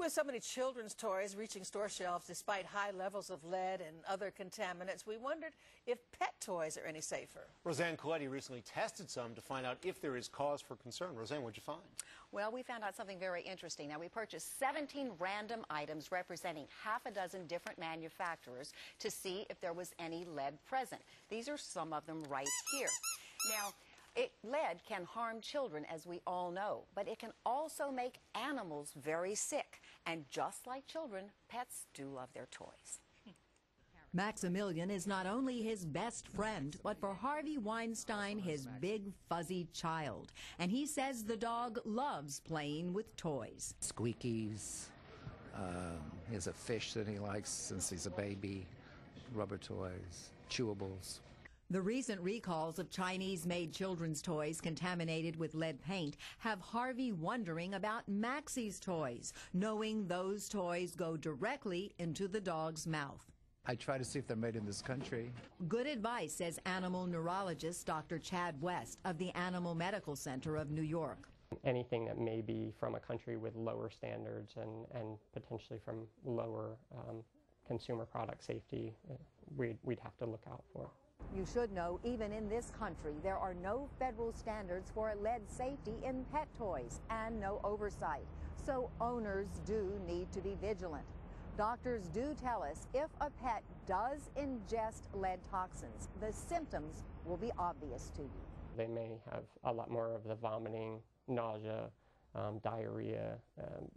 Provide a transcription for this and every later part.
With so many children's toys reaching store shelves despite high levels of lead and other contaminants, we wondered if pet toys are any safer. Roseanne Coletti recently tested some to find out if there is cause for concern. Roseanne, what'd you find? Well, we found out something very interesting. Now, we purchased 17 random items representing half a dozen different manufacturers to see if there was any lead present. These are some of them right here. Now, lead can harm children, as we all know, but it can also make animals very sick. And just like children, pets do love their toys. Maximilian is not only his best friend, but for Harvey Weinstein, his big fuzzy child. And he says the dog loves playing with toys. Squeakies. He has a fish that he likes since he's a baby. Rubber toys, chewables. The recent recalls of Chinese-made children's toys contaminated with lead paint have Harvey wondering about Maxie's toys, knowing those toys go directly into the dog's mouth. I try to see if they're made in this country. Good advice, says animal neurologist Dr. Chad West of the Animal Medical Center of New York. Anything that may be from a country with lower standards and potentially from lower consumer product safety, we'd have to look out for. You should know, even in this country, there are no federal standards for lead safety in pet toys and no oversight. So owners do need to be vigilant. Doctors do tell us if a pet does ingest lead toxins, the symptoms will be obvious to you. They may have a lot more of the vomiting, nausea, diarrhea,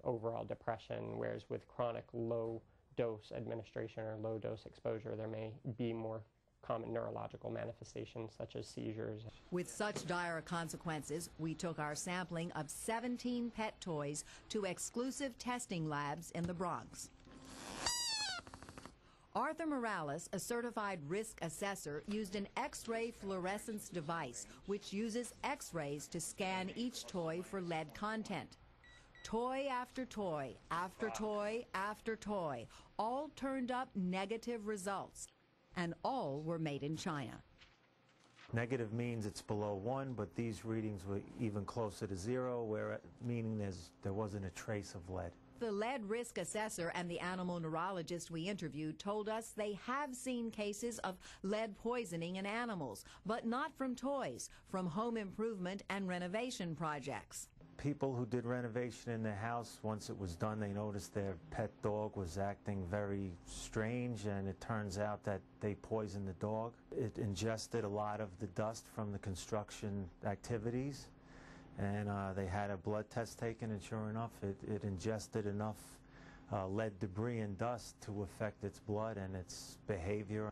overall depression, whereas with chronic low-dose administration or low-dose exposure, there may be more common neurological manifestations such as seizures. With such dire consequences, we took our sampling of 17 pet toys to exclusive testing labs in the Bronx. Arthur Morales, a certified risk assessor, used an X-ray fluorescence device which uses X-rays to scan each toy for lead content. Toy after toy, after toy, after toy, all turned up negative results. And all were made in China. Negative means it's below 1, but these readings were even closer to 0, meaning there wasn't a trace of lead. The lead risk assessor and the animal neurologist we interviewed told us they have seen cases of lead poisoning in animals, but not from toys, from home improvement and renovation projects. People who did renovation in their house, once it was done, they noticed their pet dog was acting very strange, and it turns out that they poisoned the dog. It ingested a lot of the dust from the construction activities, and they had a blood test taken, and sure enough, it ingested enough lead debris and dust to affect its blood and its behavior.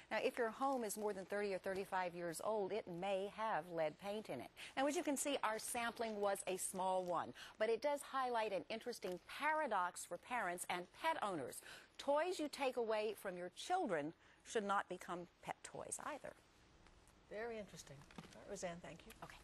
Now, if your home is more than 30 or 35 years old, it may have lead paint in it. Now, as you can see, our sampling was a small one, but it does highlight an interesting paradox for parents and pet owners. Toys you take away from your children should not become pet toys either. Very interesting. All right, Roseanne, thank you. Okay.